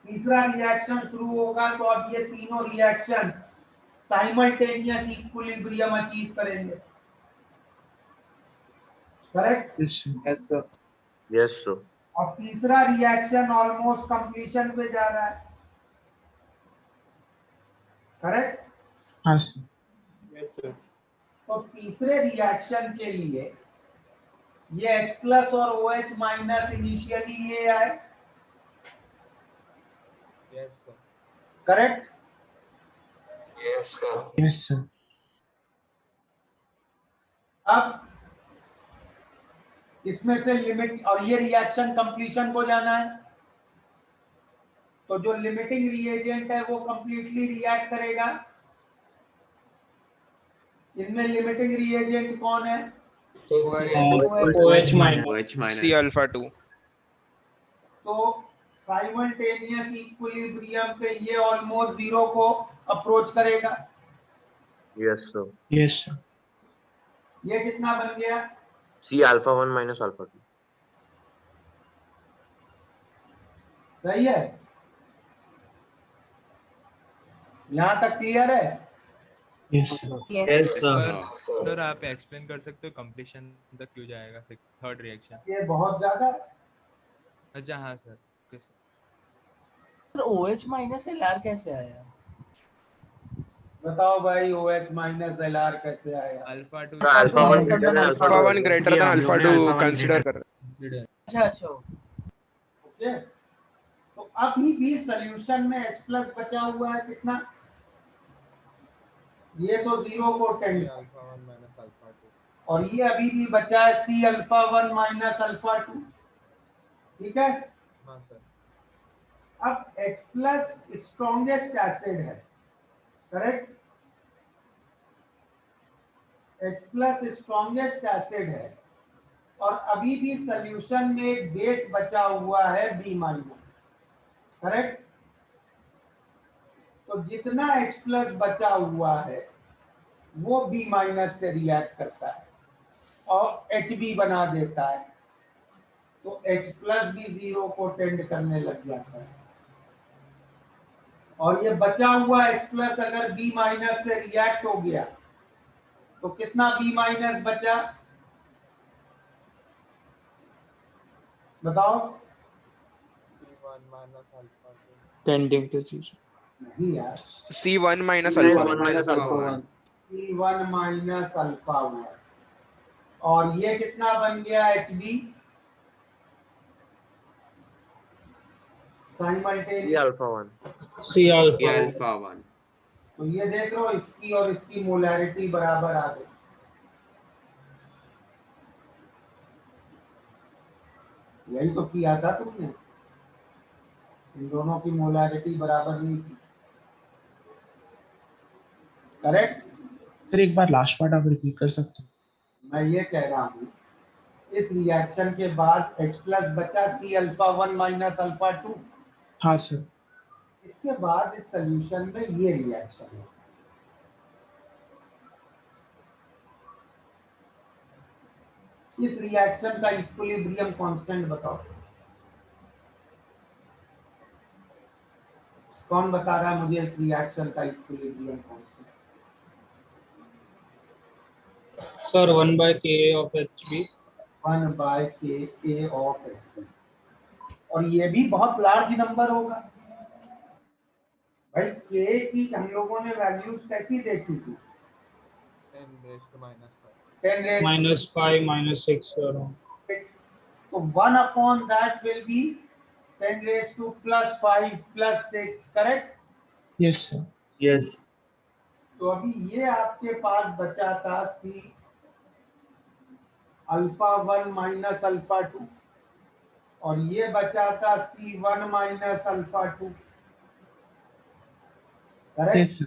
तीसरा रिएक्शन शुरू होगा तो अब ये तीनों रिएक्शन साइमल्टेनियस इक्विलिब्रियम अचीव करेंगे, correct? Yes, sir. Yes sir. Yes, sir. अब तीसरा रिएक्शन ऑलमोस्ट कंप्लीशन पे जा रहा है, करेक्ट? हाँ sir. Yes sir. तो तीसरे रिएक्शन के लिए ये H प्लस और OH माइनस इनिशियली ये आए, yes sir. Correct? Yes sir. Yes, sir. अब इसमें से लिमिट और ये रिएक्शन कंप्लीशन को जाना है, तो जो लिमिटिंग रिएजेंट है वो कंप्लीटली रिएक्ट करेगा। इनमें लिमिटिंग रिएजेंट कौन है? OH minus। OH minus। C alpha 2. तो साइमल्टेनियस इक्विलिब्रियम पे ये ऑलमोस्ट जीरो को अप्रोच करेगा। Yes, sir. Yes, sir. ये कितना बन गया? C alpha 1 minus alpha 2. सही है? यहाँ तक क्लियर है? Yes, sir. Yes, sir. Sir आप एक्सप्लेन कर सकते हो कंप्लीशन तक क्यों जाएगा थर्ड रिएक्शन? ये बहुत ज्यादा। अच्छा हाँ सर। तो OH माइनस LR कैसे आया? बताओ भाई, OH माइनस LR कैसे आया? Alpha 2 Alpha 1 lesser greater than than alpha alpha 1 greater than alpha 2 consider कर रहे हैं। अच्छा ओके, तो अभी भी सॉल्यूशन में H प्लस बचा हुआ है कितना? ये तो जीरो को टेंड, अल्फा 1 माइनस अल्फा 2, और ये अभी भी बचा है C अल्फा 1 माइनस अल्फा 2, ठीक है? हाँ सर। अब H प्लस स्ट्रॉन्गेस्ट एसिड है, correct? H plus strongest acid है और अभी भी सॉल्यूशन में एक बेस बचा हुआ है B माइनस, करेक्ट? तो जितना H प्लस बचा हुआ है वो B माइनस से रिएक्ट करता है, और एच बी बना देता है, तो H प्लस भी 0 को टेंड करने लग जाता है। और ये बचा हुआ H प्लस अगर B माइनस से रिएक्ट हो गया तो कितना B माइनस बचा, बताओ? Tending to 0। नहीं यार, C1 minus C1 alpha 1. minus alpha 1. C1 minus alpha 1, और ये कितना बन गया HB C alpha 1. C alpha. alpha 1. तो ये देख लो, इसकी और इसकी मोलैरिटी बराबर आ गई। यही तो किया था तुमने, इन दोनों की मोलैरिटी बराबर नहीं थी, करेक्ट? सर एक बार लास्ट पार्ट आप रिपीट कर सकते हैं? मैं ये कह रहा हूँ, इस रिएक्शन के बाद H प्लस बचा C अल्फा 1 माइनस अल्फा 2। हाँ सर। इसके बाद इस सॉल्यूशन में ये रिएक्शन है, इस रिएक्शन का इक्विलिब्रियम कांस्टेंट बताओ, कौन बता रहा है मुझे इस रिएक्शन का equilibrium constant? Sir 1/Ka of Hb। 1/Ka of Hb। और ये भी बहुत लार्ज नंबर होगा भाई। K की हम लोगों ने वैल्यूज कैसी देखी थी? 10 raised to -5 -6 6, तो 1 upon that will be 10 raised to +5 +6, correct? Yes sir. Yes. तो अभी ये आपके पास बचा था C अल्फा 1 माइनस अल्फा 2, और ये बचा था C1 माइनस अल्फा 2, करेक्ट?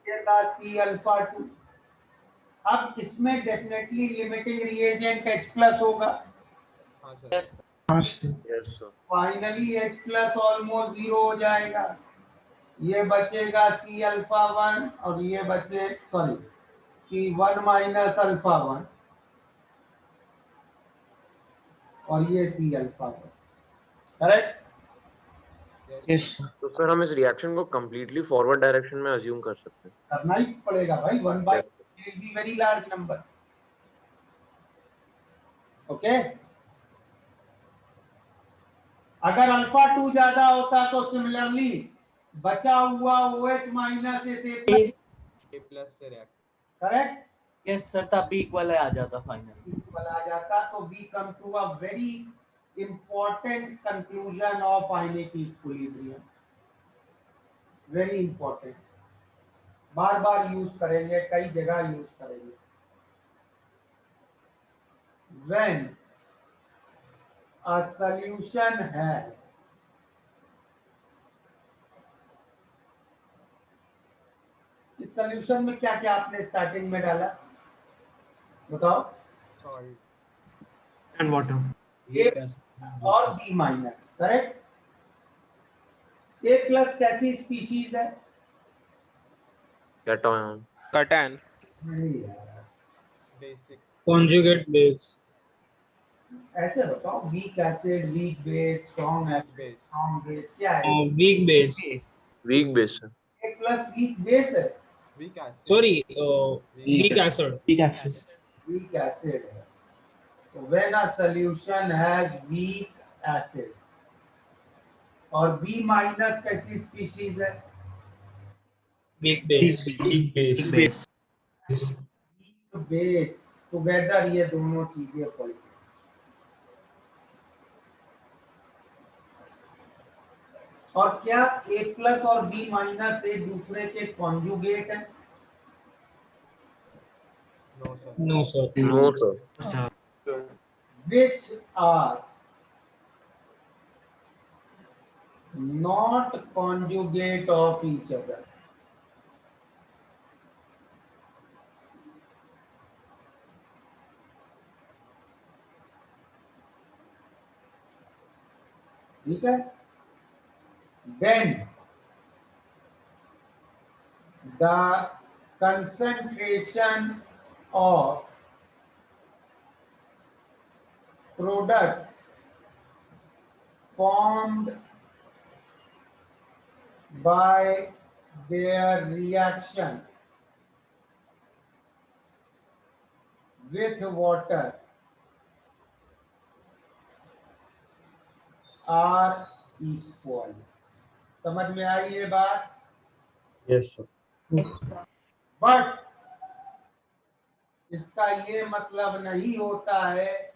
ये था C अल्फा 2। अब इसमें definitely limiting reagent H plus होगा। फाइनली H प्लस ऑलमोस्ट 0 हो जाएगा, ये बचेगा C अल्फा 1 और ये बचे C1 माइनस अल्फा 1 और ये C अल्फा 1, करेक्ट? यस। तो सर हम इस रिएक्शन को कंप्लीटली फॉरवर्ड डायरेक्शन में अज्यूम कर सकते हैं? करना ही पड़ेगा भाई, 1/K will be very large number, okay? अगर अल्फा 2 ज्यादा होता तो सिमिलरली बचा हुआ OH माइनस A प्लस से रिएक्ट, करेक्ट? यस सर, तब भी इक्वल आ जाता फाइनली। इक्वल आ जाता, तो we come to a very important conclusion of ionic equilibrium, very important, बार बार यूज करेंगे, कई जगह यूज करेंगे। When a solution has इस सॉल्यूशन में क्या क्या आपने स्टार्टिंग में डाला, बताओ? एंड वाटर A और B minus, correct? A plus कैसी स्पीशीज है? कैटायन। Catan. conjugate base। ऐसे बताओ, week acid, weak base, strong acid, strong base, क्या है? Weak base. वीक बेस है। A प्लस वीक बेस है, sorry week acid. Weak acid. Weak acid है। तो when a solution has weak acid और B minus कैसी species है? Weak base. Weak base. Base together, ये दोनों चीजें पड़ी। और क्या A प्लस और B माइनस एक दूसरे के कॉन्जुगेट है? No sir. No sir. Which are not conjugate of each other? ठीक है? Then the concentration of products formed by their reaction with water are equal. समझ में आई ये बात? Yes sir. बट इसका ये मतलब नहीं होता है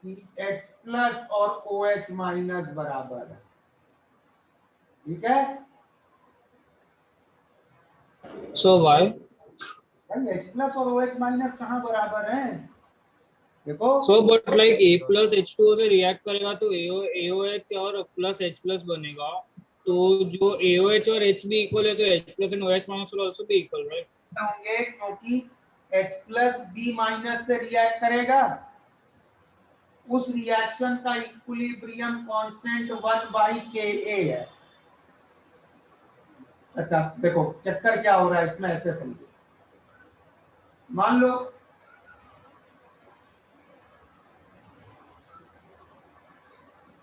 कि H प्लस और OH माइनस बराबर है। ठीक है? So why? भाई H प्लस और OH माइनस कहाँ बराबर हैं? देखो So but like A plus H2O से रिएक्ट करेगा तो AOH और प्लस H प्लस बनेगा, तो जो AOH और H भी इक्वल है तो H plus and OH minus will also be equal, right? होंगे क्योंकि H प्लस B माइनस से रिएक्ट करेगा, उस रिएक्शन का इक्विलिब्रियम कांस्टेंट 1/Ka है। अच्छा देखो चक्कर क्या हो रहा है इसमें, ऐसे समझो। मान लो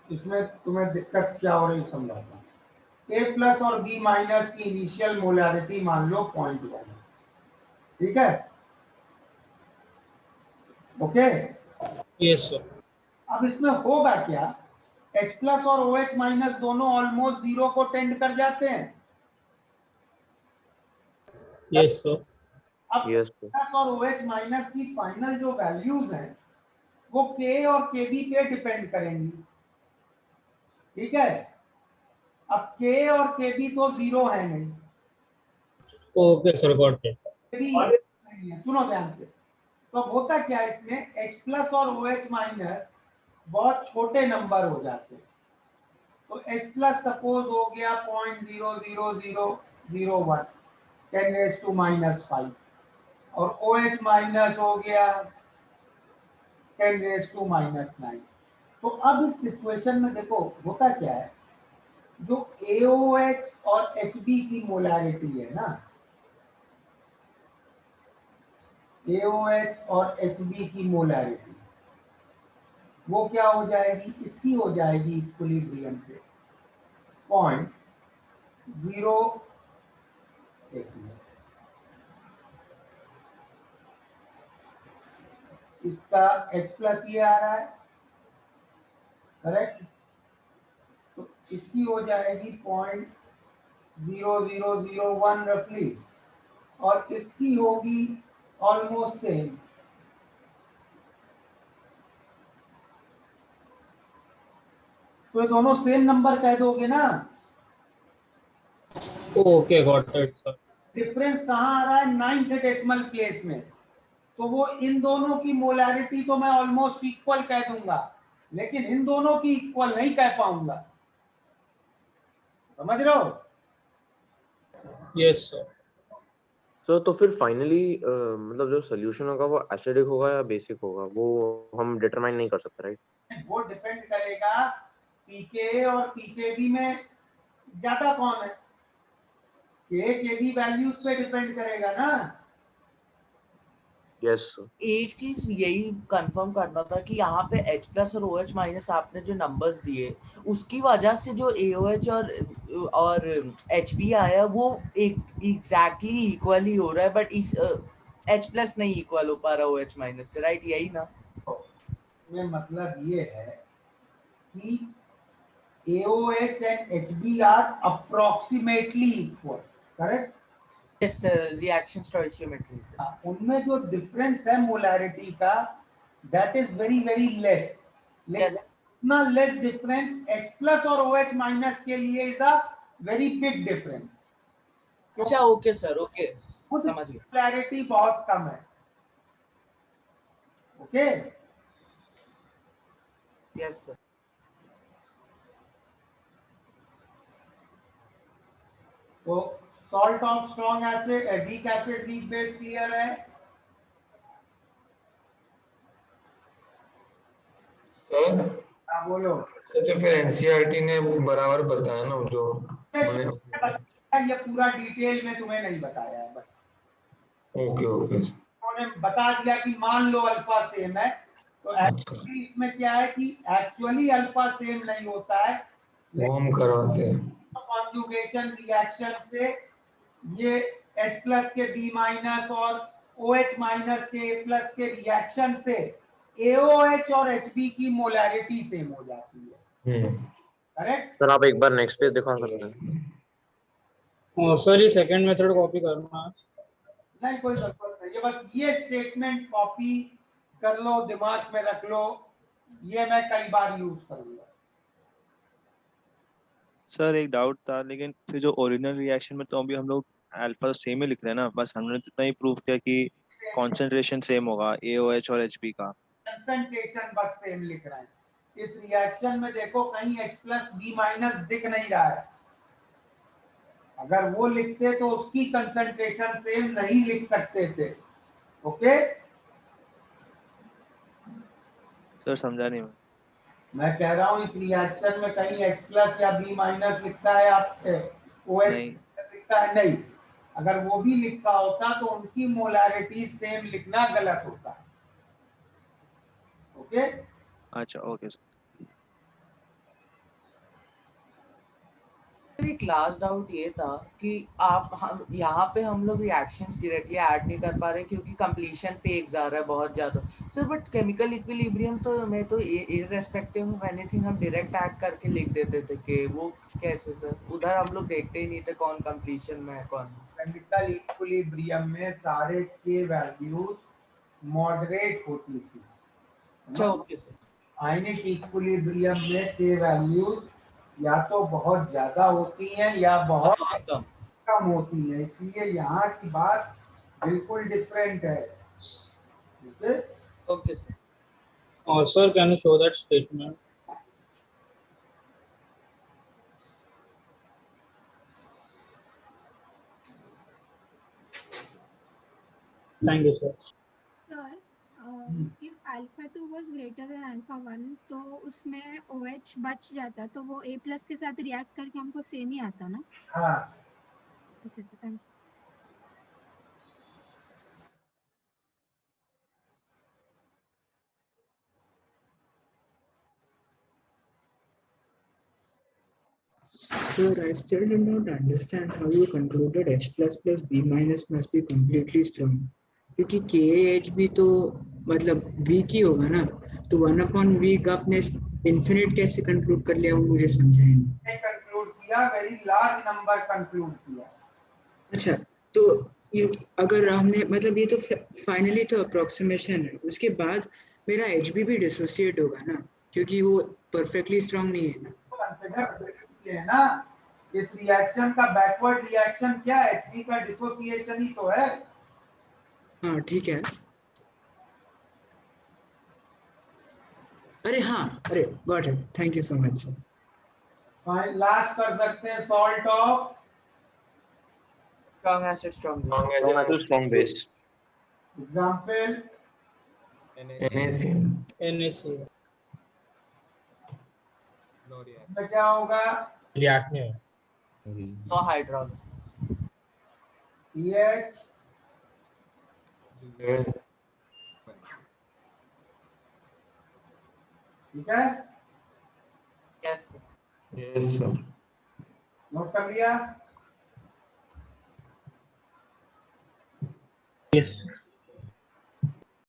इसमें तुम्हें दिक्कत क्या हो रही है समझाता हूं। A प्लस और B माइनस की इनिशियल मोलैरिटी मान लो 0.1, ठीक है? Okay Yes sir. अब इसमें होगा क्या, H प्लस और OH माइनस दोनों ऑलमोस्ट जीरो को टेंड कर जाते हैं। Yes sir. अब H प्लस और OH माइनस की फाइनल जो वैल्यूज हैं वो K और Kb पे डिपेंड करेंगी। ठीक है? अब K और Kb तो जीरो है नहीं। Okay sir, got it. सुनो ध्यान से। तो होता क्या है इसमें, H प्लस और OH माइनस बहुत छोटे नंबर हो जाते हैं। तो H प्लस सपोज हो गया 0.00001 10⁻⁻5 और OH माइनस हो गया 10⁻⁻9। तो अब इस सिचुएशन में देखो होता क्या है, जो AOH और HB की मोलैरिटी है ना, AOH और HB की मोलैरिटी वो क्या हो जाएगी, इसकी हो जाएगी इक्विलिब्रियम पे 0.0, इसका H प्लस ये आ रहा है, करेक्ट? तो इसकी हो जाएगी 0.0001 रफली और इसकी होगी ऑलमोस्ट सेम। तो ये दोनों सेम नंबर कह दोगे ना। Okay, got it sir. Difference कहाँ आ रहा है, 9th डेसिमल प्लेस में। तो वो इन दोनों की मोलैरिटी तो मैं ऑलमोस्ट इक्वल कह दूंगा, लेकिन इन दोनों की इक्वल नहीं कह पाऊंगा। समझ रहे हो? Yes sir. तो फिर फाइनली मतलब जो सोल्यूशन होगा वो एसिडिक होगा या बेसिक होगा, वो हम डिटरमाइन नहीं कर सकते, राइट? वो डिपेंड करेगा pKa और pKb में ज्यादा कौन है, Kb वैल्यूज पे डिपेंड करेगा ना। यस। एक चीज यही कंफर्म करना था कि यहाँ पे H प्लस और OH माइनस आपने जो नंबर्स दिए उसकी वजह से जो AOH और HB आया वो एक एग्जैक्टली इक्वल ही हो रहा है, बट इस H प्लस नहीं इक्वल हो पा रहा OH माइनस से, राइट? यही ना? ये मतलब ये है कि AOH and HB are approximately equal, correct? Yes, reaction stoichiometry से। उनमें जो डिफरेंस है मोलैरिटी का, that is very very less। लेकिन इतना लेस डिफरेंस H प्लस और OH माइनस के लिए is a very big difference। अच्छा ओके सर, ओके समझ गया। मोलैरिटी बहुत कम है। Okay yes sir. तो salt of strong acid, weak acid, weak base clear है? सर हाँ बोलो। तो फिर एनसीईआरटी ने बराबर बताया ना जो ये पूरा डिटेल में तुम्हें नहीं बताया है, बस ओके ओके उन्होंने बता दिया कि मान लो अल्फा सेम है तो एक्चुअली इसमें क्या है कि एक्चुअली अल्फा सेम नहीं होता है, वो हम करवाते हैं। कॉन्जुगेशन रिएक्शन से ये H प्लस के B माइनस और OH माइनस के A प्लस के रिएक्शन से AOH और HB की मोलैरिटी सेम हो जाती है। करेक्ट सर आप एक बार नेक्स्ट पेज दिखा सकते हैं? सर ये सेकंड मेथड कॉपी करना। नहीं कोई जरूरत नहीं, ये बस ये स्टेटमेंट कॉपी कर लो, दिमाग में रख लो, ये मैं कई बार यूज करूंगा। सर एक डाउट था, लेकिन फिर जो ओरिजिनल रिएक्शन में तो अभी हम लोग अल्फा तो सेम ही लिख रहे हैं ना, बस हमने तो इतना ही प्रूव किया कि कॉन्सेंट्रेशन सेम होगा AOH और HB का। कंसंट्रेशन बस सेम लिख रहे हैं। इस रिएक्शन में देखो कहीं H प्लस B माइनस दिख नहीं रहा है, अगर वो लिखते तो उसकी कंसंट्रेशन सेम नहीं लिख सकते थे। ओके सर समझा नहीं मैं कह रहा हूं इस रिएक्शन में कहीं H प्लस या B माइनस लिखता है, आप OH लिखता है नहीं, अगर वो भी लिखा होता तो उनकी मोलैरिटी सेम लिखना गलत होता। ओके अच्छा ओके सर। एक लास्ट डाउट ये था कि आप हम यहाँ पे हम लोग रिएक्शंस डायरेक्टली ऐड नहीं कर पा रहे क्योंकि कंप्लीशन पे एक जा रहा है बहुत ज़्यादा सर, बट केमिकल इक्विलिब्रियम तो मैं तो इररेस्पेक्टिव ऑफ एनीथिंग हम डायरेक्ट ऐड करके लिख देते थे कि वो कैसे सर, उधर हम लोग देखते ही नहीं थे कौन कंप्लीशन में है कौन। केमिकल इक्विलिब्रियम में सारे के वैल्यूज मॉडरेट होती थी। अच्छा ओके सर। आयनिक इक्विलिब्रियम में के वैल्यूज या तो बहुत ज्यादा होती हैं या बहुत कम होती है, इसलिए यहाँ की बात बिल्कुल डिफरेंट है। Okay sir. Sir can you show that statement? Thank you sir. Sir if alpha 2 was greater than alpha 1 तो उसमें OH बच जाता तो वो A प्लस के साथ रिएक्ट करके हमको सेम ही आता ना? हाँ okay sir thank you. Sir, I still do not understand how you concluded H plus plus B minus must be completely strong. क्योंकि KAH तो मतलब वीक ही होगा ना, तो 1/V का आपने इन्फिनिट कैसे कंक्लूड कर लिया वो मुझे समझा ही नहीं। कंक्लूड किया, वेरी लार्ज नंबर कंक्लूड किया। अच्छा तो अगर हमने मतलब ये तो फाइनली तो अप्रोक्सीमेशन है, उसके बाद मेरा HB भी डिसोसिएट होगा ना, क्योंकि वो परफेक्टली स्ट्रांग नहीं है ना। कंसिडर है ना, इस रिएक्शन का बैकवर्ड रिएक्शन क्या है, HB का डिसोसिएशन ही तो है। हाँ ठीक है। अरे हाँ, अरे got it, thank you so much sir. Last कर सकते हैं salt of strong acid strong base। Example NaCl में क्या होगा, रिएक्ट नहीं होगा। नो हाइड्रोलिसिस pH ठीक है। यस सर नोट कर लिया। यस